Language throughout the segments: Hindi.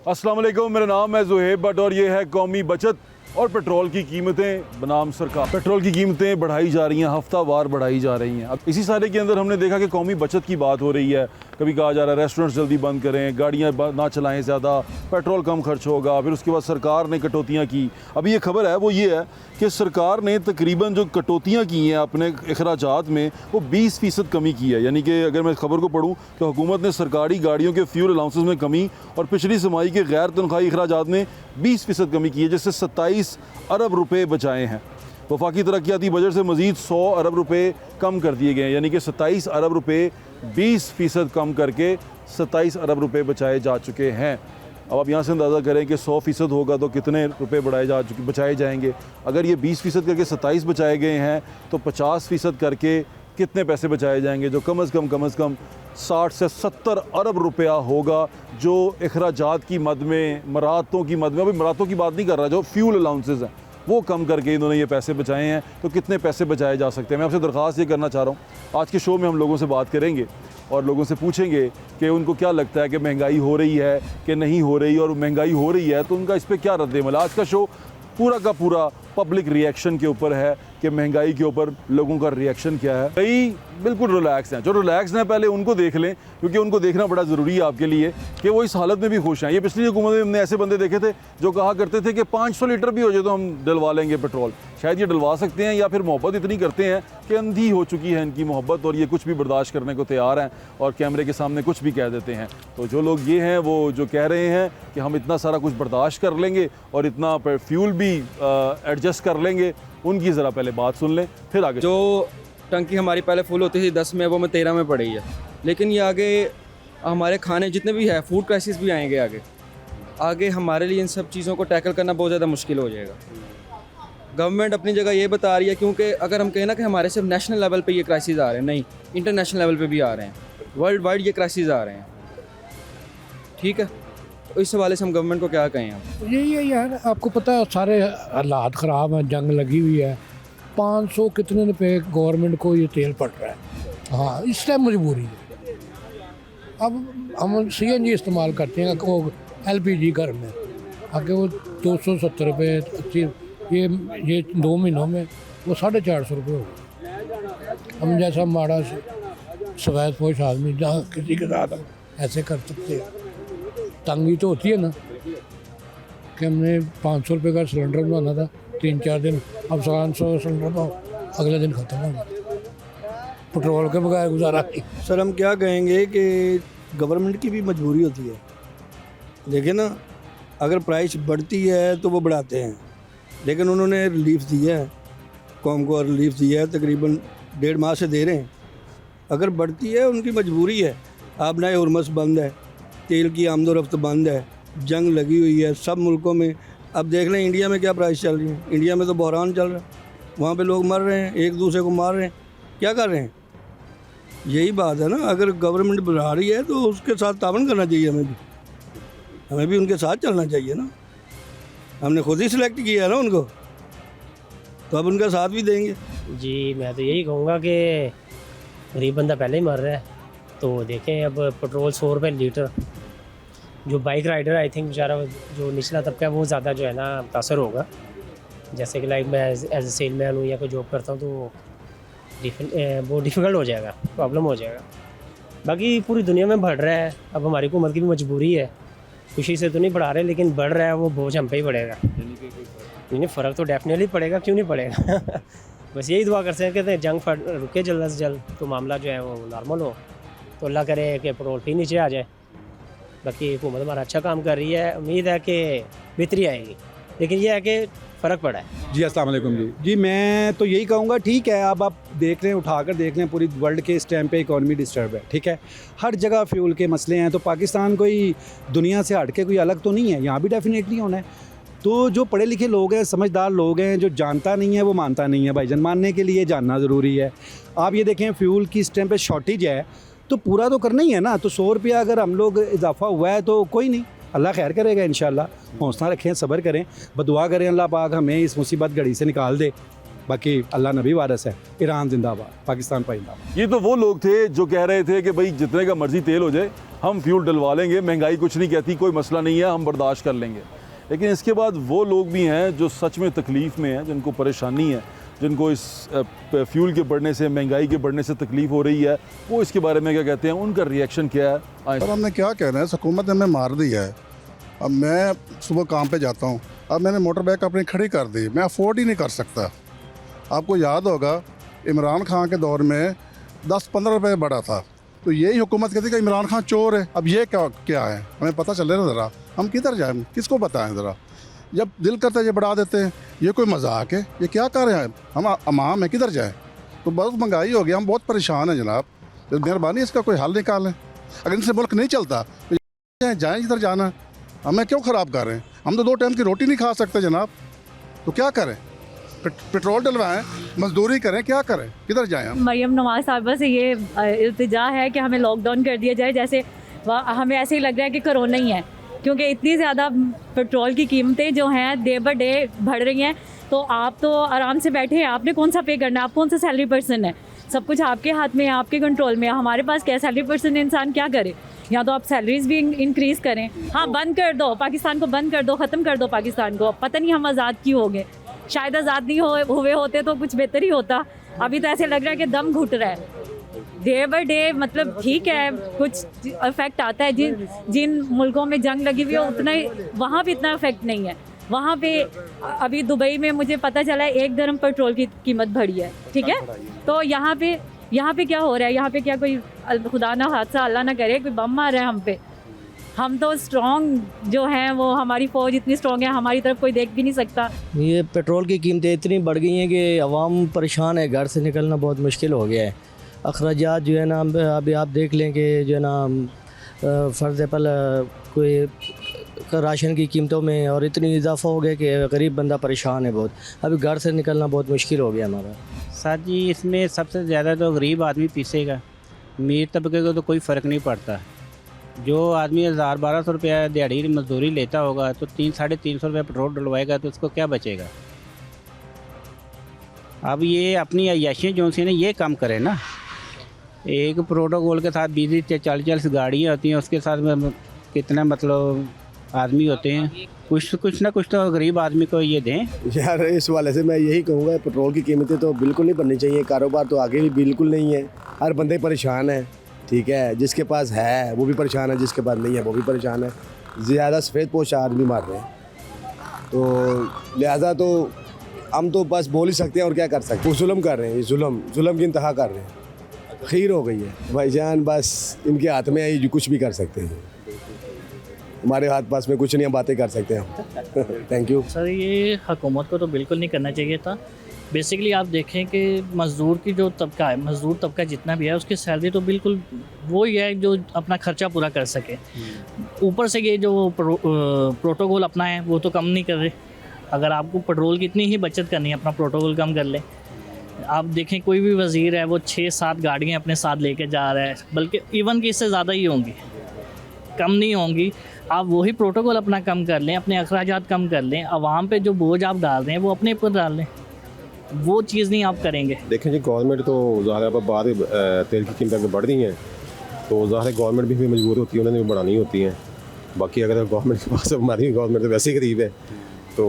अस्सलाम वालेकुम, मेरा नाम है ज़ुहैब भट्ट और ये है कौमी बचत। और पेट्रोल की कीमतें बनाम सरकार, पेट्रोल की कीमतें बढ़ाई जा रही हैं, हफ्तावार बढ़ाई जा रही हैं। अब इसी सारे के अंदर हमने देखा कि कौमी बचत की बात हो रही है। कभी कहा जा रहा है रेस्टोरेंट्स जल्दी बंद करें, गाड़ियाँ ना चलाएं ज़्यादा, पेट्रोल कम खर्च होगा। फिर उसके बाद सरकार ने कटौतियाँ की। अभी ये खबर है वो ये है कि सरकार ने तकरीबन जो कटौतियाँ की हैं अपने अखराजात में, वो 20% कमी की है। यानी कि अगर मैं खबर को पढ़ूँ तो हुकूमत ने सरकारी गाड़ियों के फ्यूल अलाउंसेस में कमी और पिछली समाई के गैर तनख्वाही अखराजात में 20% कमी की है, जिससे 27 अरब रुपए बचाए हैं। वफाकी तरक्याती बजट से मज़ीद 100 अरब रुपए कम कर दिए गए हैं, यानी कि 27 अरब रुपए 20% कम करके 27 अरब रुपए बचाए जा चुके हैं। अब आप यहाँ से अंदाज़ा करें कि 100% होगा तो कितने रुपए बचाए जाएंगे। अगर ये 20% करके 27 बचाए गए हैं तो 50% करके कितने पैसे बचाए जाएंगे, जो कम अज़ कम 60 से 70 अरब रुपया होगा, जो अखराजात की मद में, मरातों की मद में, अभी मरातों की बात नहीं कर रहा, जो फ्यूल अलाउंसेस हैं वो कम करके इन्होंने ये पैसे बचाए हैं। तो कितने पैसे बचाए जा सकते हैं, मैं आपसे दरख्वास्त ये करना चाह रहा हूँ। आज के शो में हम लोगों से बात करेंगे और लोगों से पूछेंगे कि उनको क्या लगता है कि महंगाई हो रही है कि नहीं हो रही, और महंगाई हो रही है तो उनका इस पर क्या रद्द-ए-अमल। आज का शो पूरा का पूरा पब्लिक रिएक्शन के ऊपर है कि महंगाई के ऊपर लोगों का रिएक्शन क्या है। कई बिल्कुल रिलैक्स हैं, जो रिलैक्स हैं पहले उनको देख लें, क्योंकि उनको देखना बड़ा ज़रूरी है आपके लिए कि वो इस हालत में भी खुश हैं। ये पिछली हुकूमत में हमने ऐसे बंदे देखे थे जो कहा करते थे कि 500 लीटर भी हो जाए तो हम डलवा लेंगे पेट्रोल। शायद ये डलवा सकते हैं या फिर मोहब्बत इतनी करते हैं कि अंधी हो चुकी है इनकी मोहब्बत, और ये कुछ भी बर्दाश्त करने को तैयार हैं और कैमरे के सामने कुछ भी कह देते हैं। तो जो लोग ये हैं वो जो कह रहे हैं कि हम इतना सारा कुछ बर्दाश्त कर लेंगे और इतना फ्यूल भी एडजस्ट कर लेंगे, उनकी ज़रा पहले बात सुन लें फिर आगे। जो टंकी हमारी पहले फुल होती थी 10 में, वो मैं 13 में पड़ी है। लेकिन ये आगे हमारे खाने जितने भी है, फूड क्राइसिस भी आएंगे आगे हमारे लिए इन सब चीज़ों को टैकल करना बहुत ज़्यादा मुश्किल हो जाएगा। गवर्नमेंट अपनी जगह ये बता रही है, क्योंकि अगर हम कहें ना कि हमारे सिर्फ नेशनल लेवल पे ये क्राइसिस आ रहे हैं, नहीं, इंटरनेशनल लेवल पे भी आ रहे हैं, वर्ल्ड वाइड ये क्राइसिस आ रहे हैं। ठीक है, तो इस हवाले से हम गवर्नमेंट को क्या कहें हम? यही है यार, आपको पता है सारे हालात ख़राब हैं, जंग लगी हुई है। 500 कितने रुपए गवर्नमेंट को ये तेल पड़ रहा है। हाँ, इस टाइम मजबूरी है। अब हम CNG इस्तेमाल करते हैं, वो LPG घर में आगे वो 270 रुपये 80, ये 2 महीनों में वो 450 रुपये हो गए। हम जैसा माड़ा सफ़ेद पोश आदमी जहाँ किसी के साथ हम ऐसे कर सकते हैं, तंगी तो होती है ना कि हमने 500 रुपये का सिलेंडर बनाना था 3-4 दिन, अब 700 सिलेंडर तो अगले दिन ख़त्म हो गया। पेट्रोल के बगैर गुजारा नहीं। सर हम क्या कहेंगे कि गवर्नमेंट की भी मजबूरी होती है। देखिए ना, अगर प्राइस बढ़ती है तो वो बढ़ाते हैं, लेकिन उन्होंने रिलीफ दिया है, कौम को रिलीफ दिया है, तकरीबन 1.5 माह से दे रहे हैं। अगर बढ़ती है उनकी मजबूरी है। अब नए हुरमस बंद है, तेल की आमदोरफ्त बंद है, जंग लगी हुई है सब मुल्कों में। अब देख लें इंडिया में क्या प्राइस चल रही है। इंडिया में तो बहरान चल रहा है, वहाँ पे लोग मर रहे हैं, एक दूसरे को मार रहे हैं, क्या कर रहे हैं। यही बात है ना, अगर गवर्नमेंट बढ़ा रही है तो उसके साथ तावन करना चाहिए, हमें भी उनके साथ चलना चाहिए ना। हमने खुद ही सिलेक्ट किया है ना उनको, तो अब उनका साथ भी देंगे। जी, मैं तो यही कहूँगा कि गरीब बंदा पहले ही मर रहा है, तो देखें अब पेट्रोल 100 रुपये लीटर। जो बाइक राइडर आई थिंक बेचारा जो निचला तबका है वो ज़्यादा जो है ना मुतासर होगा। जैसे कि लाइक मैं एज ए सेलमैन हूँ या कोई जॉब करता हूँ तो वो डिफ़िकल्ट हो जाएगा, प्रॉब्लम हो जाएगा। बाकी पूरी दुनिया में बढ़ रहा है, अब हमारी हुकूमत की भी मजबूरी है, खुशी से तो नहीं बढ़ा रहे, लेकिन बढ़ रहा है, वो बोझ हम पे ही पड़ेगा। नहीं, फ़र्क तो डेफिनेटली पड़ेगा, क्यों नहीं पड़ेगा। बस यही दुआ कर सकते हैं जंग रुके जल्द से जल्द, तो मामला जो है वो नॉर्मल हो, तो अल्लाह करे कि पेट्रोल फिर नीचे आ जाए। बाकी हुकूमत हमारा अच्छा काम कर रही है, उम्मीद है कि बेहतरी आएगी, लेकिन यह है कि फ़र्क पड़ा है। जी अस्सलाम वालेकुम जी, मैं तो यही कहूँगा, ठीक है, अब आप देख रहे हैं, उठाकर देख रहे हैं, पूरी वर्ल्ड के इस टाइम पे इकॉनमी डिस्टर्ब है, ठीक है, हर जगह फ्यूल के मसले हैं। तो पाकिस्तान कोई दुनिया से हट के कोई अलग तो नहीं है, यहाँ भी डेफिनेटली होना है। तो जो पढ़े लिखे लोग हैं, समझदार लोग हैं, जो जानता नहीं है वो मानता नहीं है। भाईजान, मानने के लिए जानना ज़रूरी है। आप ये देखें, फ्यूल की इस टाइम पे शॉर्टेज है तो पूरा तो करना ही है ना। तो 100 रुपया अगर हम लोग इजाफा हुआ है तो कोई नहीं, अल्लाह खैर करेगा इंशाल्लाह। हौसला रखें, सब्र करें, बदुआ करें, अल्लाह पाक हमें इस मुसीबत घड़ी से निकाल दे। बाकी अल्लाह नबी वारस है। ईरान जिंदाबाद, पाकिस्तान पाइंदाबाद। ये तो वो लोग थे जो कह रहे थे कि भाई जितने का मर्जी तेल हो जाए हम फ्यूल डलवा लेंगे, महंगाई कुछ नहीं कहती, कोई मसला नहीं है, हम बर्दाश्त कर लेंगे। लेकिन इसके बाद वो लोग भी हैं जो सच में तकलीफ़ में हैं, जिनको परेशानी है, जिनको इस फ्यूल के बढ़ने से, महंगाई के बढ़ने से तकलीफ़ हो रही है, वो इसके बारे में क्या कहते हैं, उनका रिएक्शन क्या है। सर हमने क्या कहना है, हुकूमत ने हमें मार दिया है। अब मैं सुबह काम पे जाता हूँ, अब मैंने मोटर बाइक अपनी खड़ी कर दी, मैं अफोर्ड ही नहीं कर सकता। आपको याद होगा इमरान खान के दौर में 10-15 रुपये बढ़ा था, तो यही हुकूमत कहती कि इमरान खान चोर है। अब ये क्या है, हमें पता चले ना ज़रा, हम किधर जाएँ, किसको बताएं ज़रा। जब दिल करता है ये बढ़ा देते हैं, ये कोई मजाक है, ये क्या कर रहे हैं, हम अमाम है, किधर जाएँ। तो बहुत महंगाई हो गई, हम बहुत परेशान हैं जनाब, तो मेहरबानी इसका कोई हल निकालें। अगर इनसे मुल्क नहीं चलता तो जाएँ जिधर जाना, हमें क्यों ख़राब कर रहे हैं। हम तो 2 टाइम की रोटी नहीं खा सकते जनाब, तो क्या करें, पेट्रोल डलवाएं, मजदूरी करें, क्या करें, किधर जाएं हम। मरियम नवाज साहिबा से ये इल्तिजा है कि हमें लॉकडाउन कर दिया जाए, जैसे हमें ऐसे ही लग रहा है कि कोरोना ही है, क्योंकि इतनी ज़्यादा पेट्रोल की कीमतें जो हैं डे बाय डे बढ़ रही हैं। तो आप तो आराम से बैठे हैं, आपने कौन सा पे करना है, आप कौन सा सैलरी पर्सन है, सब कुछ आपके हाथ में है, आपके कंट्रोल में है। हमारे पास क्या सैलरी पर्सन इंसान क्या करे, या तो आप सैलरीज भी इंक्रीज़ करें। हाँ, बंद कर दो पाकिस्तान को, बंद कर दो, ख़त्म कर दो पाकिस्तान को। पता नहीं हम आज़ाद क्यों हो गए, शायद आज़ाद नहीं हुए होते तो कुछ बेहतर ही होता। अभी तो ऐसे लग रहा है कि दम घुट रहा है डे बाय डे। मतलब ठीक है, कुछ इफेक्ट आता है, जिन मुल्कों में जंग लगी हुई है उतना ही वहाँ पे इतना इफेक्ट नहीं है। वहाँ पे अभी दुबई में मुझे पता चला है 1 दरम पेट्रोल की कीमत बढ़ी है, ठीक है। तो यहाँ पे क्या हो रहा है, यहाँ पे क्या कोई खुदा ना हादसा अल्लाह ना करे कोई बम मार रहा है हम पे। हम तो स्ट्रॉन्ग जो हैं, वो हमारी फ़ौज इतनी स्ट्रॉन्ग है, हमारी तरफ कोई देख भी नहीं सकता। ये पेट्रोल की कीमतें इतनी बढ़ गई हैं कि आवाम परेशान है, घर से निकलना बहुत मुश्किल हो गया है। अखराजात जो है ना, अभी आप देख लें कि जो है ना फ़र्ज़ पल कोई राशन की कीमतों में और इतनी इजाफा हो गया कि गरीब बंदा परेशान है बहुत। अभी घर से निकलना बहुत मुश्किल हो गया हमारा। सर जी, इसमें सबसे ज़्यादा तो गरीब आदमी पीसेगा, अमीर तबके को तो कोई फ़र्क नहीं पड़ता। जो आदमी 1000-1200 रुपया दिहाड़ी मजदूरी लेता होगा तो 300-350 रुपये पेट्रोल डलवाएगा तो उसको क्या बचेगा। अब ये अपनी अय्याशी जो सी ना ये काम करे ना, एक प्रोटोकॉल के साथ 20-40 गाड़ियाँ होती हैं, उसके साथ में कितना मतलब आदमी होते हैं, कुछ ना कुछ तो गरीब आदमी को ये दें। यार इस वाले से मैं यही कहूँगा, पेट्रोल की कीमतें तो बिल्कुल नहीं बढ़नी चाहिए, कारोबार तो आगे भी बिल्कुल नहीं है, हर बंदे परेशान है, ठीक है। जिसके पास है वो भी परेशान है, जिसके पास नहीं है वो भी परेशान है। ज़्यादा सफ़ेद पोश आदमी मार रहे हैं, तो लिहाजा तो हम तो बस बोल ही सकते हैं और क्या कर सकते हैं। वो जुल्म कर रहे हैं, ये जुल्म की इंतहा कर रहे हैं, खीर हो गई है भाईजान। बस इनके हाथ में है, जो कुछ भी कर सकते हैं, हमारे हाथ पास में कुछ नहीं, हम बातें कर सकते हैं हम। Thank you sir. ये हुकूमत को तो बिल्कुल नहीं करना चाहिए था। बेसिकली आप देखें कि मज़दूर की जो तबका है, मज़दूर तबका जितना भी है, उसकी सैलरी तो बिल्कुल वो ही है जो अपना ख़र्चा पूरा कर सके। ऊपर से ये जो प्रोटोकॉल अपना है वो तो कम नहीं कर रहे। अगर आपको पेट्रोल की इतनी ही बचत करनी है, अपना प्रोटोकॉल कम कर ले। आप देखें कोई भी वज़ीर है वो 6-7 गाड़ियाँ अपने साथ लेके जा रहा है, बल्कि इवन कि इससे ज़्यादा ही होंगी, कम नहीं होंगी। आप वही प्रोटोकॉल अपना कम कर लें, अपने अखराजात कम कर लें, आवाम पे जो बोझ आप डाल रहे हैं वो अपने ऊपर डाल लें, वो चीज़ नहीं आप करेंगे। देखें जी, गवर्नमेंट तो ज़ाहिर बाद तेल की कीमतें बढ़ रही हैं, तो ज़ाहिर गवर्नमेंट भी मजबूर होती है, उन्होंने भी बढ़ानी होती हैं। बाकी अगर गवर्नमेंट के पास, हमारी गवर्नमेंट तो वैसे ही गरीब है, तो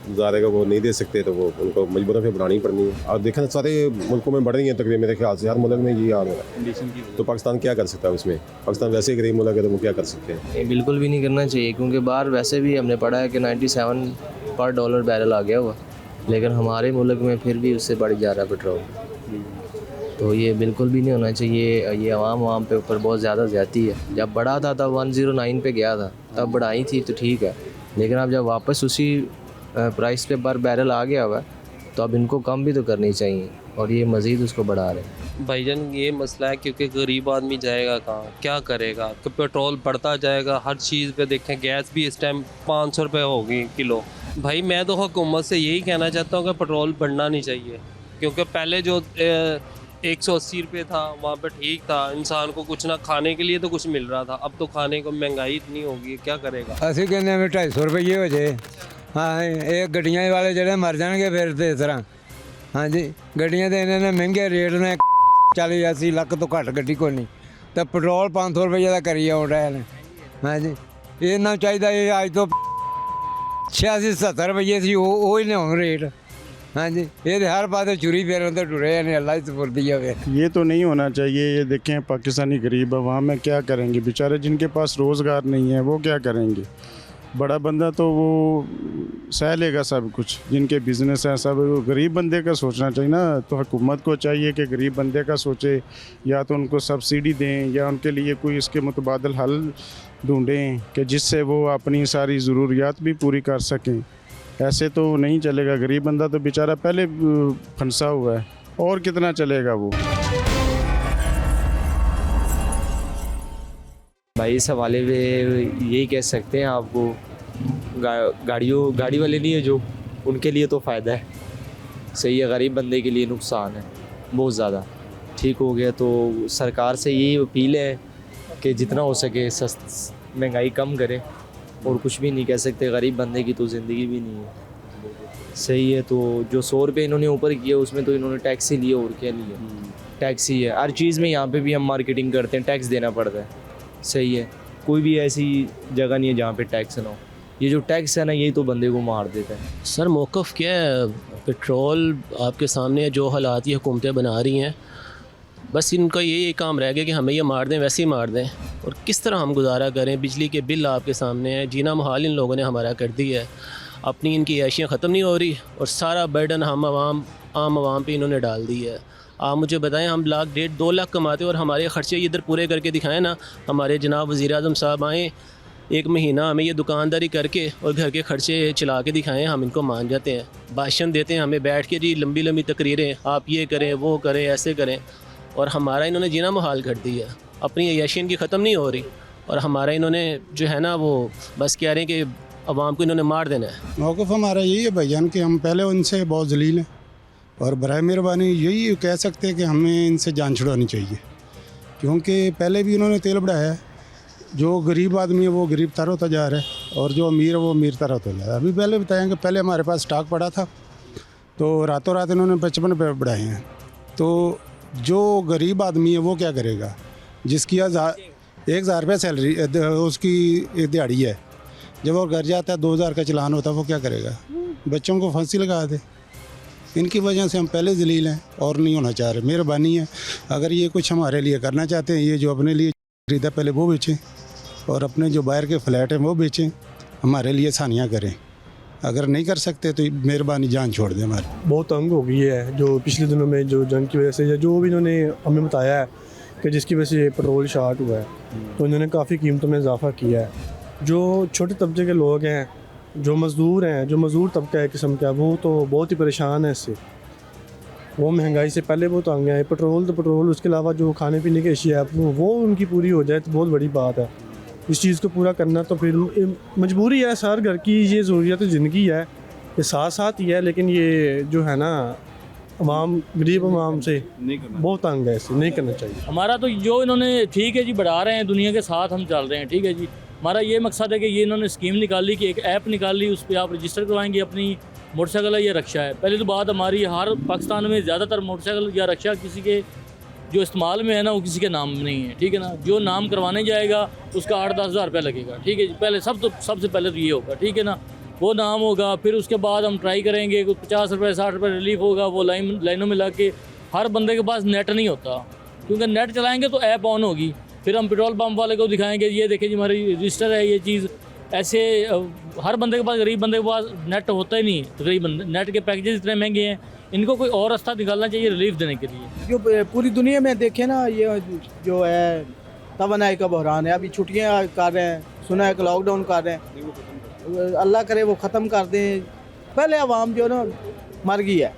ज़ाहिर का वो नहीं दे सकते, तो वो उनको मजबूरन फिर बढ़ानी पड़नी है। और देखें सारे मुल्कों में बढ़ रही हैं तकरीबन, मेरे ख्याल से हर मुल्क में ये हाल है, तो पाकिस्तान क्या कर सकता है उसमें। पाकिस्तान वैसे ही गरीब मुल्क है, तो वो क्या कर सकते हैं। बिल्कुल भी नहीं करना चाहिए, क्योंकि बाहर वैसे भी हमने पढ़ा है कि 97 पर डॉलर बैरल आ गया हुआ, लेकिन हमारे मुल्क में फिर भी उससे बढ़ जा रहा है पेट्रोल। तो ये बिल्कुल भी नहीं होना चाहिए। ये आवाम पे ऊपर बहुत ज़्यादा ज़्यादती है। जब बढ़ा था तब 109 पे गया था, तब बढ़ाई थी तो ठीक है, लेकिन अब जब वापस उसी प्राइस पे पर बैरल आ गया हुआ तो अब इनको कम भी तो करनी चाहिए, और ये मज़ीद उसको बढ़ा रहे हैं। भाईजान ये मसला है, क्योंकि गरीब आदमी जाएगा कहाँ, क्या करेगा, कि पेट्रोल बढ़ता जाएगा, हर चीज़ पे देखें, गैस भी इस टाइम 500 रुपये होगी किलो। भाई मैं तो हुकूमत से यही कहना चाहता हूँ कि पेट्रोल बढ़ना नहीं चाहिए, क्योंकि पहले जो 180 रुपये था वहाँ पे ठीक था, इंसान को कुछ ना खाने के लिए तो कुछ मिल रहा था। अब तो खाने को महंगाई इतनी होगी, क्या करेगा। असं कहने में 250 रुपये हो जाए। हाँ, एक गड्डियाँ वाले जड़े मर जाएंगे फिर तो इस तरह। ਹਾਂਜੀ ਗੱਡੀਆਂ ਦੇ ਇਹਨਾਂ ਨੇ ਮਹਿੰਗੇ ਰੇਟ ਨੇ 40-80 ਲੱਖ ਤੋਂ ਘੱਟ ਗੱਡੀ ਕੋਈ ਨਹੀਂ ਤੇ ਪੈਟਰੋਲ 500 ਰੁਪਏ ਦਾ ਕਰੀ ਆਉਣ ਰਹੇ ਨੇ। ਹਾਂਜੀ ਇਹਨਾਂ ਚਾਹੀਦਾ ਇਹ ਅੱਜ ਤੋਂ 86-70 ਰੁਪਏ ਸੀ ਉਹ ਹੀ ਨੇ ਹੁਣ ਰੇਟ। ਹਾਂਜੀ ये हर बात चुरी फेरन तो टुरे हैं अल्लाह से फुर्दी है। ये तो नहीं होना चाहिए। ये देखें पाकिस्तानी गरीब अवाम है क्या करेंगे बेचारे, जिनके पास रोज़गार नहीं है वो क्या करेंगे। बड़ा बंदा तो वो सह लेगा सब कुछ, जिनके बिज़नेस हैं सब। गरीब बंदे का सोचना चाहिए ना, तो हुकूमत को चाहिए कि गरीब बंदे का सोचे, या तो उनको सब्सिडी दें या उनके लिए कोई इसके मुतबादल हल ढूँढें कि जिससे वो अपनी सारी ज़रूरियात भी पूरी कर सकें। ऐसे तो नहीं चलेगा। गरीब बंदा तो बेचारा पहले फंसा हुआ है, और कितना चलेगा वो। भाई इस हवाले में यही कह सकते हैं आपको, गाड़ी वाले नहीं है जो, उनके लिए तो फ़ायदा है, सही है। गरीब बंदे के लिए नुकसान है बहुत ज़्यादा। ठीक हो गया तो सरकार से यही अपील है कि जितना हो सके महंगाई कम करें, और कुछ भी नहीं कह सकते। गरीब बंदे की तो ज़िंदगी भी नहीं है, सही है। तो जो 100 रुपये इन्होंने ऊपर किया उसमें तो इन्होंने टैक्स ही लिया, और क्या लिया, टैक्स ही है। हर चीज़ में यहाँ पे भी हम मार्केटिंग करते हैं, टैक्स देना पड़ता है, सही है। कोई भी ऐसी जगह नहीं है जहाँ पे टैक्स ना हो। ये जो टैक्स है ना, यही तो बंदे को मार देता है। सर मौक़िफ़ क्या है, पेट्रोल आपके सामने जो हालात ये हुकूमतें बना रही हैं, बस इनका यही काम रह गया कि हमें ये मार दें वैसे ही मार दें, और किस तरह हम गुजारा करें। बिजली के बिल आपके सामने है, जीना मुहाल इन लोगों ने हमारा कर दिया है। अपनी इनकी ऐशियाँ ख़त्म नहीं हो रही, और सारा बर्डन हम आम आवाम पे इन्होंने डाल दी है। आप मुझे बताएं, हम 1.5-2 लाख कमाते और हमारे ख़र्चे इधर पूरे करके दिखाएं ना। हमारे जनाब वज़ीर आज़म साहब आएँ, एक महीना हमें ये दुकानदारी करके और घर के ख़र्चे चला के दिखाएं, हम इनको मान जाते हैं। भाषण देते हैं हमें बैठ के, जी लंबी लंबी तकरीरें, आप ये करें वो करें ऐसे करें, और हमारा इन्होंने जीना मुहाल कर दिया। अपनी अय्याशी इनकी ख़त्म नहीं हो रही, और हमारा इन्होंने जो है ना वो बस कह रहे हैं कि अवाम को इन्होंने मार देना है। मौक़िफ़ हमारा यही है भाईजान कि हम पहले उनसे बहुत ज़लील हैं, और बराए मेहरबानी यही कह सकते हैं कि हमें इनसे जान छुड़ानी चाहिए, क्योंकि पहले भी इन्होंने तेल बढ़ाया है। जो गरीब आदमी है वो गरीब तर होता जा रहा है, और जो अमीर है वो अमीर तर होता जा रहा है। अभी पहले बताएँगे, पहले हमारे पास स्टॉक पड़ा था तो रातों रात इन्होंने 55 रुपये बढ़ाए हैं। तो जो गरीब आदमी है वो क्या करेगा, जिसकी 1,000 रुपये सैलरी उसकी एक दिहाड़ी है, जब वो घर जाता है 2,000 का चलान होता है, वो क्या करेगा, बच्चों को फांसी लगा दे। इनकी वजह से हम पहले ज़लील हैं और नहीं होना चाह रहे। मेहरबानी है, अगर ये कुछ हमारे लिए करना चाहते हैं, ये जो अपने लिए खरीदा पहले वो बेचें, और अपने जो बाहर के फ्लैट हैं वो बेचें, हमारे लिए आसानियाँ करें। अगर नहीं कर सकते तो मेहरबानी जान छोड़ दें हमारी। बहुत तंग हो गई है जो पिछले दिनों में जो जंग की वजह से, या जो भी इन्होंने हमें बताया है कि जिसकी वजह से पेट्रोल शार्ट हुआ है, तो इन्होंने काफ़ी कीमतों में इजाफा किया है। जो छोटे तबके के लोग हैं, जो मज़दूर हैं, जो मज़दूर तबका है किस्म का, वो तो बहुत ही परेशान है इससे। वो महंगाई से पहले बहुत तंग है। पेट्रोल तो पेट्रोल, उसके अलावा जो खाने पीने की अशिया है वो उनकी पूरी हो जाए तो बहुत बड़ी बात है। इस चीज़ को पूरा करना तो फिर मजबूरी है, हर घर की ये ज़रूरियत ज़िंदगी है, ये साथ साथ ही है। लेकिन ये जो है ना, अवाम गरीब अवाम से बहुत तंग है, इससे नहीं करना चाहिए। हमारा तो जो इन्होंने ठीक है जी बढ़ा रहे हैं, दुनिया के साथ हम चल रहे हैं, ठीक है जी। हमारा ये मकसद है कि ये इन्होंने स्कीम निकाली कि एक ऐप निकाली, उस पर आप रजिस्टर करवाएंगे अपनी मोटरसाइकिल या रक्षा है। पहले तो बात हमारी, हर पाकिस्तान में ज़्यादातर मोटरसाइकिल या रक्षा किसी के जो इस्तेमाल में है ना, वो किसी के नाम में नहीं है, ठीक है ना। जो नाम करवाने जाएगा उसका 8-10 हज़ार रुपये लगेगा, ठीक है जी। पहले सबसे पहले तो ये होगा, ठीक है ना, वो नाम होगा। फिर उसके बाद हम ट्राई करेंगे, कुछ 50 रुपये 60 रुपये रिलीफ होगा। वो लाइनों में लग के, हर बंदे के पास नेट नहीं होता, क्योंकि नेट चलाएँगे तो ऐप ऑन होगी। फिर हम पेट्रोल पंप वाले को दिखाएंगे, ये देखें जी हमारी रजिस्टर है ये चीज़। ऐसे हर बंदे के पास, गरीब बंदे के पास नेट होता ही नहीं। गरीब नेट के पैकेजेस इतने महंगे हैं, इनको कोई और रास्ता निकालना चाहिए रिलीफ देने के लिए। जो पूरी दुनिया में देखें ना, ये जो है तवानाई का बहरान है। अभी छुट्टियाँ कर रहे हैं, सुना है कि लॉकडाउन कर रहे हैं, अल्लाह करे वो ख़त्म कर दें। पहले आवाम जो ना मर गई है,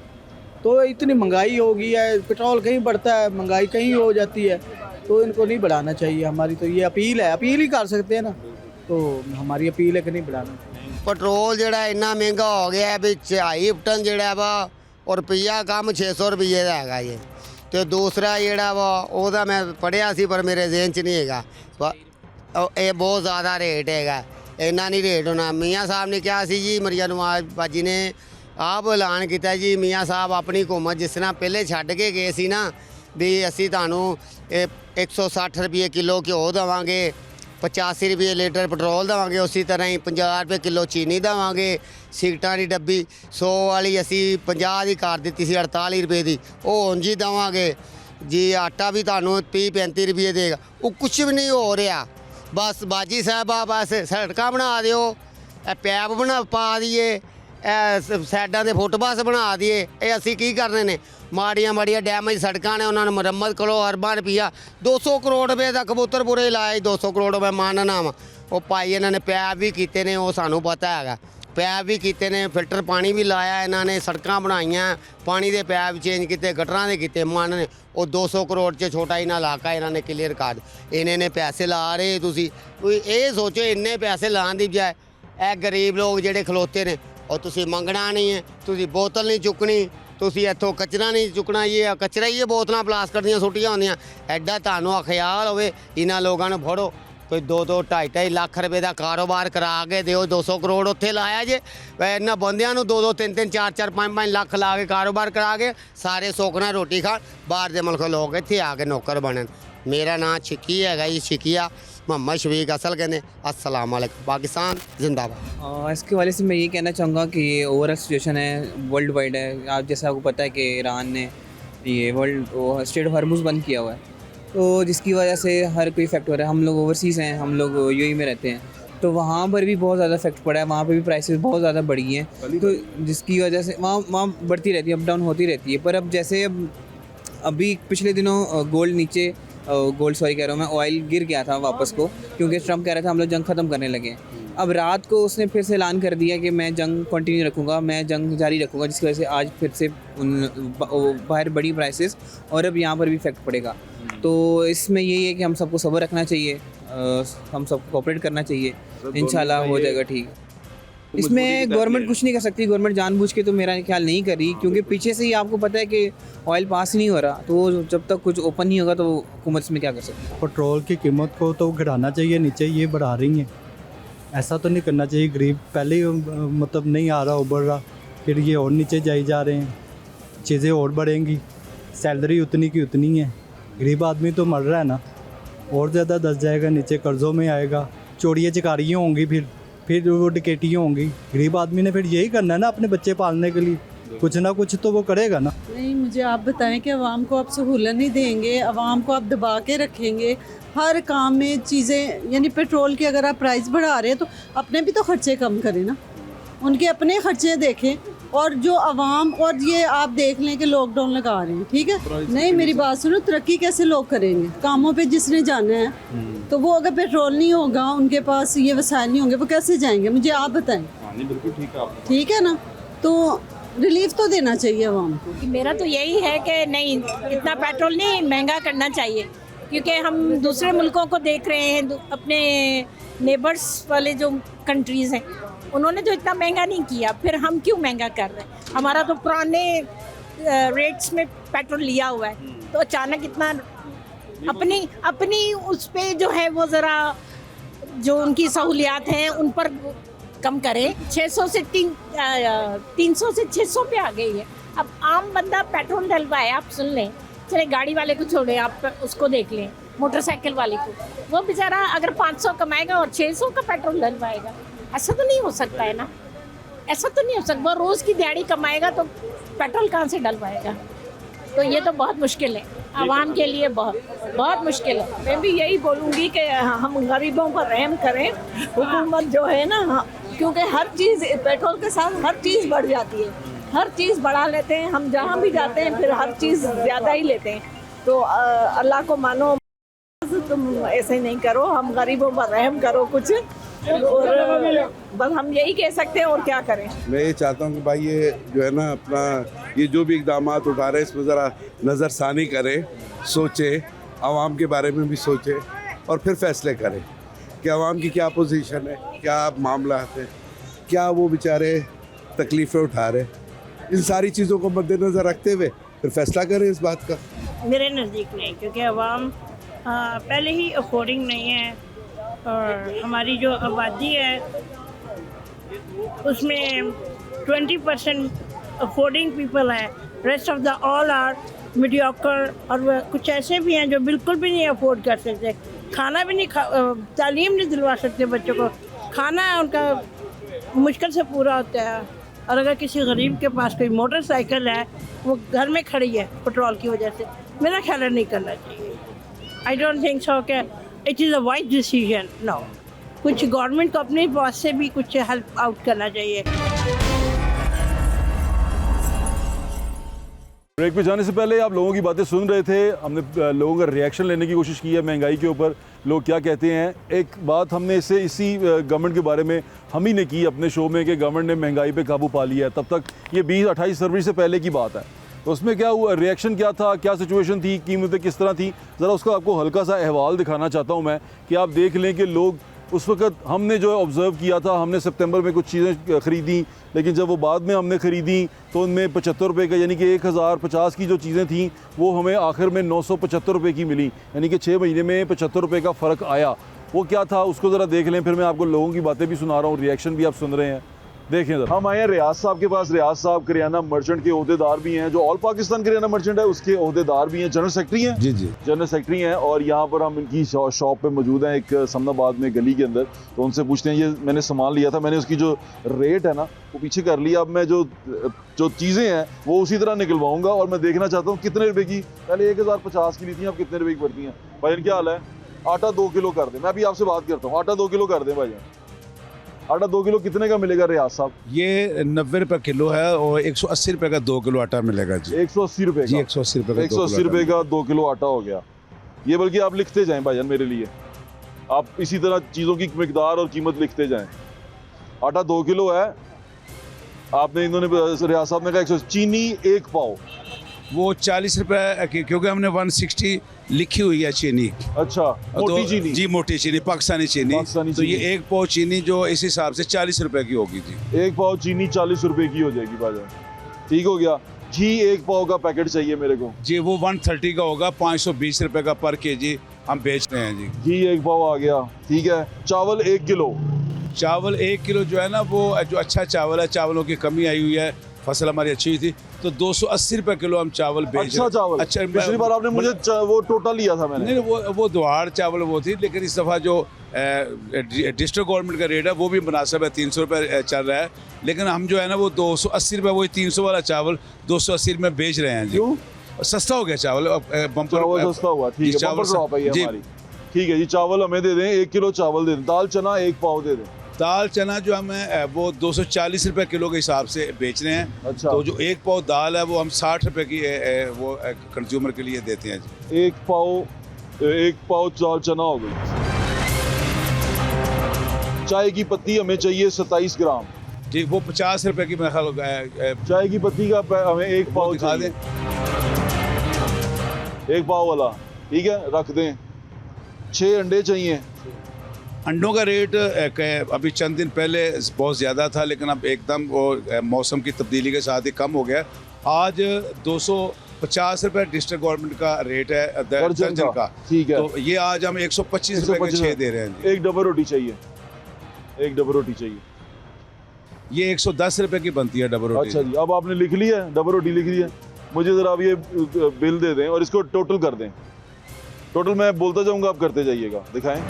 तो इतनी महंगाई हो गई है, पेट्रोल कहीं बढ़ता है, महंगाई कहीं हो जाती है, तो इनको नहीं बढ़ाना चाहिए। हमारी तो ये अपील है, अपील ही कर सकते हैं ना, तो हमारी अपील है कि नहीं बढ़ाना। पेट्रोल जोड़ा इन्ना महंगा हो गया है भी 2.5 टन जोड़ा वा और रुपया कम 600 रुपये का है ये। तो दूसरा जोड़ा वा ओदा मैं पढ़िया सी पर मेरे जेहन च नहीं है, ये बहुत ज़्यादा रेट है, इन्ना नहीं रेट होना। मियाँ साहब ने कहा सी जी, मरिया नवाज बाजी ने ਆਪ ਐਲਾਨ ਕੀਤਾ ਜੀ ਮੀਆਂ ਸਾਹਿਬ ਆਪਣੀ ਹੁਕੂਮਤ ਜਿਸ ਤਰ੍ਹਾਂ ਪਹਿਲੇ ਛੱਡ ਕੇ ਗਏ ਸੀ ਨਾ ਵੀ ਅਸੀਂ ਤੁਹਾਨੂੰ 160 ਰੁਪਏ ਕਿਲੋ ਘਿਓ ਦੇਵਾਂਗੇ, 85 ਰੁਪਏ ਲੀਟਰ ਪੈਟਰੋਲ ਦੇਵਾਂਗੇ, ਉਸੇ ਤਰ੍ਹਾਂ ਹੀ 50 ਰੁਪਏ ਕਿਲੋ ਚੀਨੀ ਦੇਵਾਂਗੇ, ਸਿਗਰਟਾਂ ਦੀ ਡੱਬੀ 100 ਵਾਲੀ ਅਸੀਂ 50 ਦੀ ਕਰ ਦਿੱਤੀ ਸੀ 48 ਰੁਪਏ ਦੀ, ਉਹ ਉਂਝ ਹੀ ਦੇਵਾਂਗੇ ਜੀ। ਆਟਾ ਵੀ ਤੁਹਾਨੂੰ 30-35 ਰੁਪਏ ਦੇਗਾ। ਉਹ ਕੁਛ ਵੀ ਨਹੀਂ ਹੋ ਰਿਹਾ। ਬਸ ਬਾਜੀ ਸਾਹਿਬਾ ਬਸ ਸੜਕਾਂ ਬਣਾ ਦਿਓ, ਇਹ ਪੈਪ ਬਣਾ ਪਾ ਦਈਏ, ਇਹ ਸਾਈਡਾਂ ਦੇ ਫੁੱਟਪਾਥ ਬਣਾ ਦਈਏ। ਇਹ ਅਸੀਂ ਕੀ ਕਰਨੇ ਨੇ? ਮਾੜੀਆਂ ਡੈਮੇਜ ਸੜਕਾਂ ਨੇ ਉਹਨਾਂ ਨੂੰ ਮੁਰੰਮਤ ਕਰੋ। ਅਰਬਾਂ ਰੁਪਈਆ 200 ਕਰੋੜ ਰੁਪਏ ਦਾ ਕਬੂਤਰਪੁਰੇ ਲਾਇਆ, 200 ਕਰੋੜ ਰੁਪਏ ਮਾਨਣਾ ਵਾ। ਉਹ ਭਾਈ ਇਹਨਾਂ ਨੇ ਪੈਪ ਵੀ ਕੀਤੇ ਨੇ, ਉਹ ਸਾਨੂੰ ਪਤਾ ਹੈਗਾ, ਪੈਪ ਵੀ ਕੀਤੇ ਨੇ, ਫਿਲਟਰ ਪਾਣੀ ਵੀ ਲਾਇਆ ਇਹਨਾਂ ਨੇ, ਸੜਕਾਂ ਬਣਾਈਆਂ, ਪਾਣੀ ਦੇ ਪੈਪ ਚੇਂਜ ਕੀਤੇ, ਗਟਰਾਂ ਦੇ ਕੀਤੇ ਮਨ ਨੇ। ਉਹ 200 ਕਰੋੜ 'ਚ ਛੋਟਾ ਜਿਹਾ ਇਲਾਕਾ ਇਹਨਾਂ ਨੇ ਕਲੀਅਰ ਕਰ। ਇਹਨੇ ਨੇ ਪੈਸੇ ਲਾ ਰਹੇ ਤੁਸੀਂ ਕੋਈ ਇਹ ਸੋਚੋ ਇੰਨੇ ਪੈਸੇ ਲਾਉਣ ਦੀ ਬਜਾਏ ਇਹ ਗਰੀਬ ਲੋਕ ਜਿਹੜੇ ਖਲੋਤੇ ਨੇ ਉਹ ਤੁਸੀਂ ਮੰਗਣਾ ਨਹੀਂ ਹੈ, ਤੁਸੀਂ ਬੋਤਲ ਨਹੀਂ ਚੁੱਕਣੀ, ਤੁਸੀਂ ਇੱਥੋਂ ਕਚਰਾ ਨਹੀਂ ਚੁੱਕਣਾ। ਇਹ ਕਚਰਾ ਹੀ ਇਹ ਬੋਤਲਾਂ ਪਲਾਸਟਿਕ ਦੀਆਂ ਸੁੱਟੀਆਂ ਹੁੰਦੀਆਂ। ਐਡਾ ਤੁਹਾਨੂੰ ਖਿਆਲ ਹੋਵੇ ਇਹਨਾਂ ਲੋਕਾਂ ਨੂੰ ਫੜੋ, ਕੋਈ 2-2 2.5 ਲੱਖ ਰੁਪਏ ਦਾ ਕਾਰੋਬਾਰ ਕਰਾ ਕੇ ਦਿਓ। 200 ਕਰੋੜ ਉੱਥੇ ਲਾਇਆ ਜੇ, ਇਹਨਾਂ ਬੰਦਿਆਂ ਨੂੰ 2-2 3-3 4-4 5-5 ਲੱਖ ਲਾ ਕੇ ਕਾਰੋਬਾਰ ਕਰਾ ਕੇ ਸਾਰੇ ਸੋਕਣਾ ਰੋਟੀ ਖਾਣ, ਬਾਹਰ ਦੇ ਮੁਲਕ ਲੋਕ ਇੱਥੇ ਆ ਕੇ ਨੌਕਰ ਬਣਨ। मेरा नाम छिकी है जी, छिकिया मोहम्मद शफीक असल कहने। अस्सलाम वालेकुम, पाकिस्तान जिंदाबाद। इसके वाले से मैं ये कहना चाहूँगा कि ये ओवरऑल सिचुएशन है, वर्ल्ड वाइड है। आप जैसा आपको पता है कि ईरान ने ये स्ट्रेट ऑफ हॉर्मुज़ बंद किया हुआ है, तो जिसकी वजह से हर कोई इफेक्ट हो रहा है। हम लोग ओवरसीज़ हैं, हम लोग यूएई में रहते हैं, तो वहाँ पर भी बहुत ज़्यादा इफेक्ट पड़ा है। वहाँ पर भी प्राइसेस बहुत ज़्यादा बढ़ी हैं, तो जिसकी वजह से वहाँ बढ़ती रहती है, अप डाउन होती रहती है। पर अब जैसे अभी पिछले दिनों सॉरी कह रहा हूँ मैं, ऑयल गिर गया था वापस को, क्योंकि ट्रम्प कह रहा था हम लोग जंग ख़त्म करने लगे हैं। अब रात को उसने फिर से ऐलान कर दिया कि मैं जंग कंटिन्यू रखूँगा, मैं जंग जारी रखूँगा, जिसकी वजह से आज फिर से बाहर बड़ी प्राइसेस और अब यहाँ पर भी इफेक्ट पड़ेगा। तो इसमें यही है कि हम सबको सब्र रखना चाहिए, हम सबको कोऑपरेट करना चाहिए, इंशाल्लाह हो जाएगा ठीक। इसमें गवर्नमेंट कुछ नहीं कर सकती, गवर्नमेंट जानबूझ के तो मेरा ख्याल नहीं कर रही, क्योंकि पीछे से ही आपको पता है कि ऑयल पास ही नहीं हो रहा, तो जब तक कुछ ओपन नहीं होगा तो हुकूमत इसमें क्या कर सकती है। पेट्रोल की कीमत को तो घटाना चाहिए, नीचे ये बढ़ा रही हैं, ऐसा तो नहीं करना चाहिए। गरीब पहले ही मतलब नहीं आ रहा, उबर रहा, फिर ये और नीचे जाई जा रहे हैं, चीज़ें और बढ़ेंगी, सैलरी उतनी की उतनी है, गरीब आदमी तो मर रहा है ना, और ज़्यादा दस जाएगा, नीचे कर्ज़ों में आएगा, चोरियाँ चकारियाँ होंगी, फिर वो डिकेटियाँ होंगी। गरीब आदमी ने फिर यही करना है ना अपने बच्चे पालने के लिए, कुछ ना कुछ तो वो करेगा ना। नहीं, मुझे आप बताएं कि आवाम को आप सहूलत नहीं देंगे, आवाम को आप दबा के रखेंगे हर काम में चीज़ें, यानी पेट्रोल की अगर आप प्राइस बढ़ा रहे हैं तो अपने भी तो खर्चे कम करें ना, उनके अपने खर्चे देखें। और जो आवाम, और ये आप देख लें कि लॉकडाउन लगा रहे हैं, ठीक है, नहीं मेरी बात सुनो, तरक्की कैसे लोग करेंगे? कामों पे जिसने जाना है तो वो अगर पेट्रोल नहीं होगा, उनके पास ये वसाइल नहीं होंगे, वो कैसे जाएंगे? मुझे आप बताएं। बिल्कुल ठीक है ना, तो रिलीफ तो देना चाहिए आवाम को। मेरा तो यही है कि नहीं, इतना पेट्रोल नहीं महंगा करना चाहिए, क्योंकि हम दूसरे मुल्कों को देख रहे हैं, अपने नेबर्स वाले जो कंट्रीज़ हैं उन्होंने तो इतना महंगा नहीं किया, फिर हम क्यों महंगा कर रहे हैं? हमारा तो पुराने रेट्स में पेट्रोल लिया हुआ है, तो अचानक इतना अपनी उस पे जो है वो ज़रा जो उनकी सहूलियात हैं उन पर कम करें। 300 से 600 पे आ गई है। अब आम बंदा पेट्रोल डलवाए, आप सुन लें, चले गाड़ी वाले को छोड़े, आप उसको देख लें, मोटरसाइकिल वाले को, वो बेचारा अगर 500 कमाएगा और 600 का पेट्रोल डलवाएगा, ऐसा तो नहीं हो सकता है ना, ऐसा तो नहीं हो सकता। वो रोज़ की दिहाड़ी कमाएगा तो पेट्रोल कहाँ से डलवाएगा? तो ये तो बहुत मुश्किल है, आवाम के लिए बहुत मुश्किल है। मैं भी यही बोलूँगी कि हम गरीबों पर रहम करें, हुकूमत जो है ना, क्योंकि हर चीज़ पेट्रोल के साथ हर चीज़ बढ़ जाती है, हर चीज़ बढ़ा लेते हैं हम, जहाँ भी जाते हैं फिर हर चीज़ ज़्यादा ही लेते हैं। तो अल्लाह को मानो, तुम ऐसे नहीं करो, हम गरीबों पर रहम करो कुछ, और बस हम यही कह सकते हैं, और क्या करें। मैं ये चाहता हूँ कि भाई ये जो है ना अपना ये जो भी इक़दाम उठा रहे हैं इसमें ज़रा नज़रसानी करें, सोचें, आवाम के बारे में भी सोचें और फिर फैसले करें कि आवाम की क्या पोजीशन है, क्या मामला है, क्या वो बेचारे तकलीफ़ें उठा रहे, इन सारी चीज़ों को मद्देनज़र रखते हुए फिर फैसला करें इस बात का। मेरे नज़दीक नहीं, क्योंकि आवाम पहले ही अफोर्डिंग नहीं है, और हमारी जो आबादी है उसमें 20% अफोर्डिंग पीपल हैं, rest of the all are mediocre, और कुछ ऐसे भी हैं जो बिल्कुल भी नहीं अफोर्ड कर सकते, खाना भी नहीं तालीम नहीं दिलवा सकते बच्चों को, खाना उनका मुश्किल से पूरा होता है। और अगर किसी गरीब के पास कोई मोटरसाइकिल है, वो घर में खड़ी है पेट्रोल की वजह से, मेरा ख्याल है नहीं करना चाहिए। आई डोंट थिंक सो कि it is a wise decision. No, कुछ गवर्नमेंट को अपने पास से भी कुछ हेल्प आउट करना चाहिए। ब्रेक पे जाने से पहले आप लोगों की बातें सुन रहे थे, हमने लोगों का रिएक्शन लेने की कोशिश की है महंगाई के ऊपर, लोग क्या कहते हैं। एक बात हमने इसी गवर्नमेंट के बारे में हम ही ने की अपने शो में कि गवर्नमेंट ने महंगाई पे काबू पा लिया है। तब तक ये 20-28 फरवरी से पहले की बात है, तो उसमें क्या हुआ, रिएक्शन क्या था, क्या सिचुएशन थी, कीमतें किस तरह थी, ज़रा उसका आपको हल्का सा अहवाल दिखाना चाहता हूँ मैं, कि आप देख लें कि लोग उस वक्त हमने जो है ऑब्ज़र्व किया था, हमने सितंबर में कुछ चीज़ें ख़रीदी, लेकिन जब वो बाद में हमने ख़रीदी तो उनमें 75 रुपये का, यानी कि 1050 की जो चीज़ें थी वो हमें आखिर में 975 रुपये की मिली, यानी कि 6 महीने में 75 रुपये का फ़र्क आया। वो क्या था उसको ज़रा देख लें, फिर मैं आपको लोगों की बातें भी सुना रहा हूँ, रिएक्शन भी आप सुन रहे हैं, देखें ज़रा। हम आए हैं रियाज साहब के पास। रियाज साहब करियाना मर्चेंट के ओहदेदार भी हैं, जो ऑल पाकिस्तान करियाना मर्चेंट है उसके ओहदेदार भी हैं, जनरल सेक्रेटरी हैं। जी जी, जनरल सेक्रेटरी हैं। और यहाँ पर हम इनकी शॉप पे मौजूद हैं, एक समनाबाद में गली के अंदर। तो उनसे पूछते हैं, ये मैंने सामान लिया था, मैंने उसकी जो रेट है ना वो पीछे कर लिया, अब मैं जो चीज़ें हैं वो उसी तरह निकलवाऊंगा, और मैं देखना चाहता हूँ कितने रुपए की, पहले 1050 की ली थी, अब कितने रुपए की पड़ती हैं। भाईजान क्या हाल है? आटा 2 किलो कर दें, मैं अभी आपसे बात करता हूँ, आटा 2 किलो कर दें भाईजान। आटा 2 किलो कितने का मिलेगा रियाज साहब? ये 90 रुपये किलो है और 180 रुपये का 2 किलो आटा मिलेगा जी। 180 रुपये जी, 180 रुपये का 180 रुपये का 2 किलो आटा हो गया। ये बल्कि आप लिखते जाएं भाईजान मेरे लिए, आप इसी तरह चीज़ों की मिकदार और कीमत लिखते जाएं। आटा 2 किलो है, आपने इन्होंने रियाज साहब ने कहा 100। चीनी 1 पाव वो 40 रुपये, क्योंकि हमने 160 लिखी हुई है चीनी। अच्छा, मोटी चीनी? जी मोटी चीनी, पाकिस्तानी चीनी। तो ये 1 पाव चीनी जो इस हिसाब से 40 रुपये की होगी जी। 1 पाव चीनी 40 रुपये की हो जाएगी भाईजान, ठीक हो गया। घी 1 पाव का पैकेट चाहिए मेरे को जी, वो 130 का होगा, 520 रुपये का पर केजी हम बेच रहे हैं जी। घी 1 पाव आ गया, ठीक है। चावल 1 किलो? चावल 1 किलो जो है ना, वो जो अच्छा चावल है, चावलों की कमी आई हुई है, फसल हमारी अच्छी हुई थी, तो 280 रुपये किलो हम चावल बेच रहे हैं। अच्छा चावल? अच्छा, पिछली बार आपने मुझे वो टोटल लिया था मैंने। नहीं, वो दुहाड़ चावल वो थी, लेकिन इस दफ़ा जो डिस्ट्रिक्ट गवर्नमेंट का रेट है वो भी मुनासिब है, 300 रुपये चल रहा है, लेकिन हम जो है ना वो 280 रुपये, वही 300 वाला चावल 280 रुपये बेच रहे हैं जी। सस्ता हो गया चावल, बम्पर सस्ता हुआ, ठीक है, बम्पर ड्रॉप है ये हमारी। ठीक है जी, चावल हमें दे दें, 1 किलो चावल दे दें। दाल चना 1 पाव दे दें। दाल चना जो हमें वो 240 रुपये किलो के हिसाब से बेच रहे हैं। अच्छा। तो जो 1 पाव दाल है वो हम 60 रुपये की वो कंज्यूमर के लिए देते हैं जी। 1 पाव दाल चना हो गई। चाय की पत्ती हमें चाहिए 27 ग्राम जी, वो 50 रुपये की मेरा ख्याल चाय की पत्ती का हमें 1 पाव दिखा दें। 1 पाव वाला, ठीक है, रख दें। 6 अंडे चाहिए। अंडों का रेट अभी चंद दिन पहले बहुत ज़्यादा था, लेकिन अब एकदम वो मौसम की तब्दीली के साथ ही कम हो गया। आज 250 रुपये डिस्ट्रिक्ट गवर्नमेंट का रेट है दर्जन का, ठीक है। तो ये आज हम 125 रुपये के 6 दे रहे हैं। 1 डबल रोटी चाहिए, 1 डबल रोटी चाहिए। ये 110 रुपये की बनती है डबल रोटी। अच्छा जी, अब आपने लिख लिया है, डबल रोटी लिख ली है। मुझे ज़रा अब ये बिल दे दें और इसको टोटल कर दें। टोटल मैं बोलता जाऊँगा, आप करते जाइएगा। दिखाएं,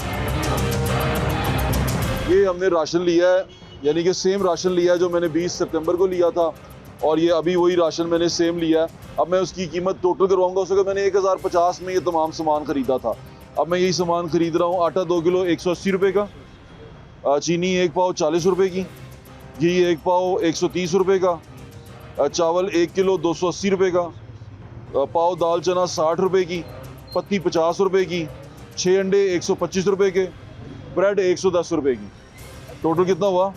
ये हमने राशन लिया है, यानी कि सेम राशन लिया है जो मैंने 20 सितंबर को लिया था, और ये अभी वही राशन मैंने सेम लिया है। अब मैं उसकी कीमत टोटल करवाऊंगा। उस वक्त मैंने 1050 में ये तमाम सामान ख़रीदा था, अब मैं यही सामान ख़रीद रहा हूँ। आटा 2 किलो 180 रुपये का, चीनी 1 पाव 40 रुपये की, घी 1 पाव 130 रुपये का, चावल 1 किलो 280 रुपये का, पाव दाल चना 60 रुपये की, पत्ती 50 रुपये की, 6 अंडे 125 रुपये के, ब्रेड 110 रुपये की। टोटल कितना हुआ?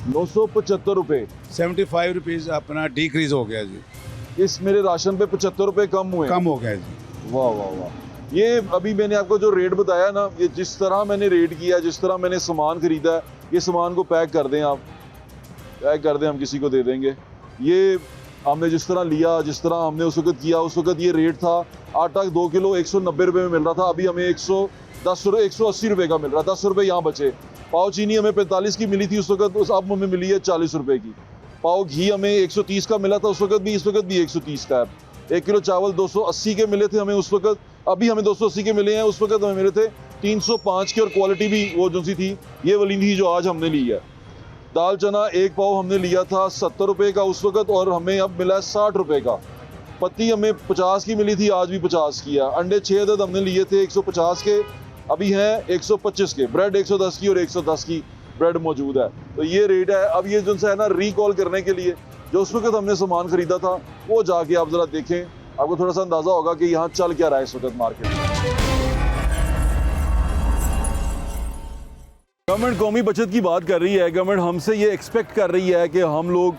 975 रुपये। 75 रुपीज़ अपना डिक्रीज हो गया जी। इस मेरे राशन पे 75 रुपये कम हुए। कम हो गया जी। वाह वाह वाह। ये अभी मैंने आपको जो रेट बताया ना, ये जिस तरह मैंने रेट किया, जिस तरह मैंने सामान खरीदा है, ये सामान को पैक कर दें, आप पैक कर दें, हम किसी को दे देंगे। ये हमने जिस तरह लिया, जिस तरह हमने उस वक्त किया, उस वक्त ये रेट था। आटा 2 किलो 190 रुपये में मिल रहा था, अभी हमें 180 रुपये का मिल रहा है। 10 रुपये यहाँ बचे। पाव चीनी हमें 45 की मिली थी उस वक्त, अब हमें मिली है 40 रुपये की। पाव घी हमें 130 का मिला था उस वक्त भी, इस वक्त भी 130 का है। 1 किलो चावल 280 के मिले थे हमें उस वक्त, अभी हमें 280 के मिले हैं, उस वक्त हमें मिले थे 305 के, और क्वालिटी भी वो जो सी थी ये वाली थी जो आज हमने ली है। दाल चना 1 पाव हमने लिया था 70 रुपये का उस वक्त, और हमें अब मिला है 60 रुपये का। पत्ती हमें 50 की मिली थी, आज भी 50 की है। अंडे 6 अदद हमने लिए थे 150 के, अभी हैं 125 के। ब्रेड 110 की और 110 की ब्रेड मौजूद है। तो ये रेट है। अब ये जो है ना, रिकॉल करने के लिए जो उस वक्त हमने सामान खरीदा था वो जाके आप ज़रा देखें, आपको थोड़ा सा अंदाज़ा होगा कि यहाँ चल क्या रहा है इस वक्त मार्केट में। गवर्नमेंट कौमी बचत की बात कर रही है, गवर्नमेंट हमसे ये एक्सपेक्ट कर रही है कि हम लोग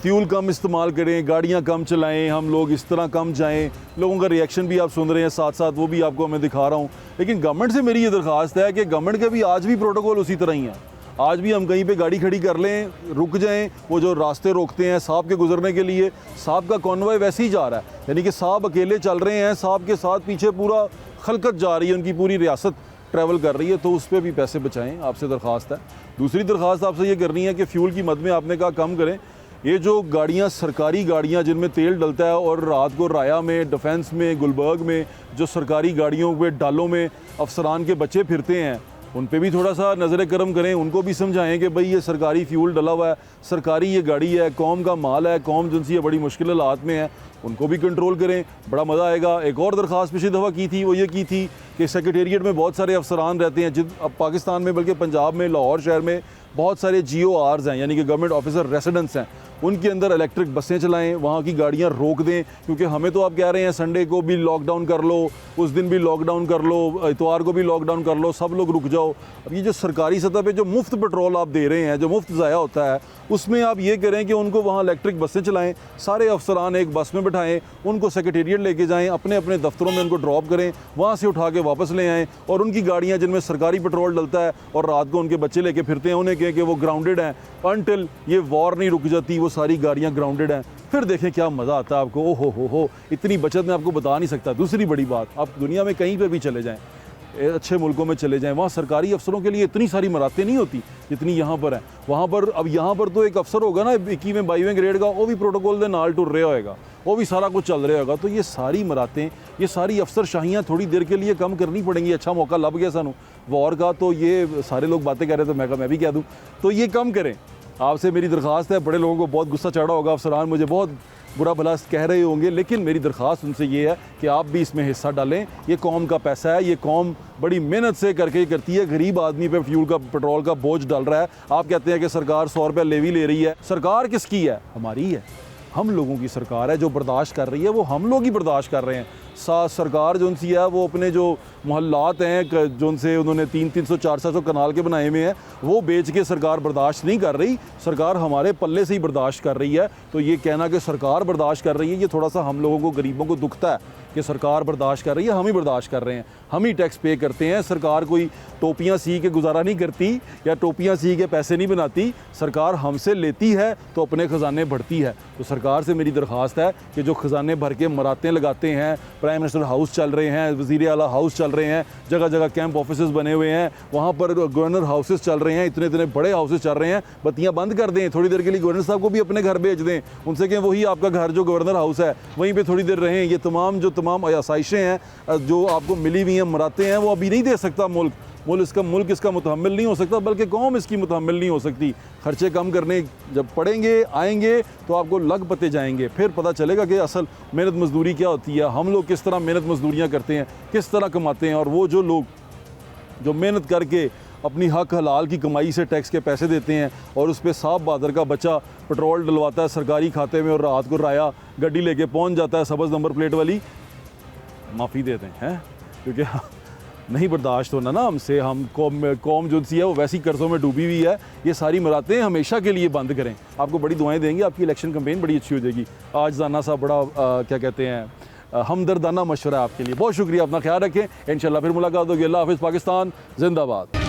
फ्यूल कम इस्तेमाल करें, गाड़ियाँ कम चलाएं, हम लोग इस तरह कम जाएं। लोगों का रिएक्शन भी आप सुन रहे हैं, साथ साथ वो भी आपको मैं दिखा रहा हूँ। लेकिन गवर्नमेंट से मेरी ये दरख्वास्त है कि गवर्नमेंट के भी आज भी प्रोटोकॉल उसी तरह ही है। आज भी हम कहीं पे गाड़ी खड़ी कर लें, रुक जाएं, वो जो रास्ते रोकते हैं साहब के गुजरने के लिए, साहब का कॉन्वॉय वैसे ही जा रहा है, यानी कि साहब अकेले चल रहे हैं, साहब के साथ पीछे पूरा खलकत जा रही है, उनकी पूरी रियासत ट्रैवल कर रही है। तो उस पर भी पैसे बचाएं, आपसे दरख्वास्त है। दूसरी दरख्वास्त आपसे ये करनी है कि फ्यूल की मद में आपने कहा कम करें। ये जो गाड़ियाँ, सरकारी गाड़ियाँ जिनमें तेल डलता है, और रात को राया में, डिफेंस में, गुलबर्ग में जो सरकारी गाड़ियों पे डालों में अफसरान के बच्चे फिरते हैं, उन पे भी थोड़ा सा नज़र करम करें, उनको भी समझाएं कि भाई ये सरकारी फ्यूल डला हुआ है, सरकारी ये गाड़ी है, कौम का माल है, कौम जिनसी बड़ी मुश्किल हालात में है, उनको भी कंट्रोल करें, बड़ा मज़ा आएगा। एक और दरख्वास्त पिछली दफ़ा की थी, वो ये की थी कि सेक्रेटेरिएट में बहुत सारे अफसरान रहते हैं, अब पाकिस्तान में बल्कि पंजाब में, लाहौर शहर में बहुत सारे GORs हैं, यानी कि गवर्नमेंट ऑफिसर रेसिडेंट्स हैं, उनके अंदर इलेक्ट्रिक बसें चलाएं, वहाँ की गाड़ियाँ रोक दें। क्योंकि हमें तो आप कह रहे हैं संडे को भी लॉकडाउन कर लो, उस दिन भी लॉकडाउन कर लो, इतवार को भी लॉकडाउन कर लो, सब लोग रुक जाओ। अब ये जो सरकारी सतह पे जो मुफ्त पेट्रोल आप दे रहे हैं, जो मुफ्त ज़ाया होता है, उसमें आप ये करें कि उनको वहाँ इलेक्ट्रिक बसें चलाएँ, सारे अफसरान एक बस में बिठाएँ, उनको सेक्रेटेरिएट लेके जाएँ, अपने अपने दफ्तरों में उनको ड्रॉप करें, वहाँ से उठा के वापस ले आएँ, और उनकी गाड़ियाँ जिनमें सरकारी पेट्रोल डलता है और रात को उनके बच्चे लेके फिरते हैं, उन्हें कहें कि वो ग्राउंडेड हैं, अनटिल ये वॉर नहीं रुक जाती वो सारी गाड़ियाँ ग्राउंडेड हैं। फिर देखें क्या मज़ा आता है आपको। ओहो हो, इतनी बचत मैं आपको बता नहीं सकता। दूसरी बड़ी बात, आप दुनिया में कहीं पर भी चले जाएँ, अच्छे मुल्कों में चले जाएं, वहाँ सरकारी अफसरों के लिए इतनी सारी मरातें नहीं होती जितनी यहाँ पर हैं। वहाँ पर अब यहाँ पर तो एक अफसर होगा ना 21वें 22वें ग्रेड का, वो भी प्रोटोकॉल के नाल टुर रहा होगा, वो भी सारा कुछ चल रहा होगा। तो ये सारी मरातें, ये सारी अफसरशाहियाँ थोड़ी देर के लिए कम करनी पड़ेंगी। अच्छा मौका लग गया सानू वॉर का, तो ये सारे लोग बातें कर रहे थे, मैं भी कह दूँ, तो ये कम करें। आपसे मेरी दरख्वास्त है। बड़े लोगों को बहुत गुस्सा चढ़ा होगा, अफसरान मुझे बहुत बुरा भला कह रहे होंगे, लेकिन मेरी दरख्वास्त उनसे ये है कि आप भी इसमें हिस्सा डालें। ये कौम का पैसा है, ये कौम बड़ी मेहनत से करके करती है। गरीब आदमी पे फ्यूल का, पेट्रोल का बोझ डाल रहा है। आप कहते हैं कि सरकार 100 रुपये लेवी ले रही है। सरकार किसकी है? हमारी है, हम लोगों की सरकार है। जो बर्दाश्त कर रही है वो हम लोग ही बर्दाश्त कर रहे हैं। सरकार जो सी है वो अपने जो मोहल्लात हैं जो उनसे उन्होंने 300-400 कनाल के बनाए हुए हैं, वो बेच के सरकार बर्दाश्त नहीं कर रही। सरकार हमारे पल्ले से ही बर्दाश्त कर रही है। तो ये कहना कि सरकार बर्दाश्त कर रही है, ये थोड़ा सा हम लोगों को, गरीबों को दुखता है कि सरकार बर्दाश्त कर रही है। हम ही बर्दाश्त कर रहे हैं, हम ही टैक्स पे करते हैं। सरकार कोई टोपियाँ सी के गुजारा नहीं करती या टोपियाँ सी के पैसे नहीं बनाती। सरकार हमसे लेती है तो अपने ख़जाने बढ़ती है। तो सरकार से मेरी दरख्वास्त है कि जो ख़जाने भर के मरातें लगाते हैं, प्राइम मिनिस्टर हाउस चल रहे हैं, वज़ीर आला हाउस चल रहे हैं, जगह जगह कैंप ऑफिस बने हुए हैं, वहाँ पर गवर्नर हाउसेस चल रहे हैं, इतने इतने बड़े हाउसेस चल रहे हैं, बत्तियाँ बंद कर दें। थोड़ी देर के लिए गवर्नर साहब को भी अपने घर भेज दें, उनसे कहें वही आपका घर जो गवर्नर हाउस है वहीं पर थोड़ी देर रहें। ये तमाम आसाइशें हैं जो आपको मिली हुई हैं, मराते हैं, वो अभी नहीं दे सकता मुल्क इसका मुतहम्मिल नहीं हो सकता, बल्कि कौम इसकी मुतहम्मिल नहीं हो सकती। खर्चे कम करने जब पड़ेंगे, आएंगे, तो आपको लग पते जाएंगे। फिर पता चलेगा कि असल मेहनत मजदूरी क्या होती है, हम लोग किस तरह मेहनत मजदूरियाँ करते हैं, किस तरह कमाते हैं। और वो जो लोग जो मेहनत करके अपनी हक हलाल की कमाई से टैक्स के पैसे देते हैं और उस पर साहब बहादुर का बच्चा पेट्रोल डलवाता है सरकारी खाते में और रात को राया गड्डी लेके पहुँच जाता है सब्ज़ नंबर प्लेट वाली, माफ़ी देते हैं, क्योंकि नहीं बर्दाश्त होना ना हमसे। हम कौम जो सी है वो वैसी कर्ज़ों में डूबी हुई है। ये सारी मरातें हमेशा के लिए बंद करें। आपको बड़ी दुआएं देंगे, आपकी इलेक्शन कैंपेन बड़ी अच्छी हो जाएगी। आज जाना सा बड़ा क्या कहते हैं हमदर्दाना मशवरा है आपके लिए। बहुत शुक्रिया, अपना ख्याल रखें। इंशाल्लाह फिर मुलाकात होगी। अल्लाह हाफ़िज़। पाकिस्तान जिंदाबाद।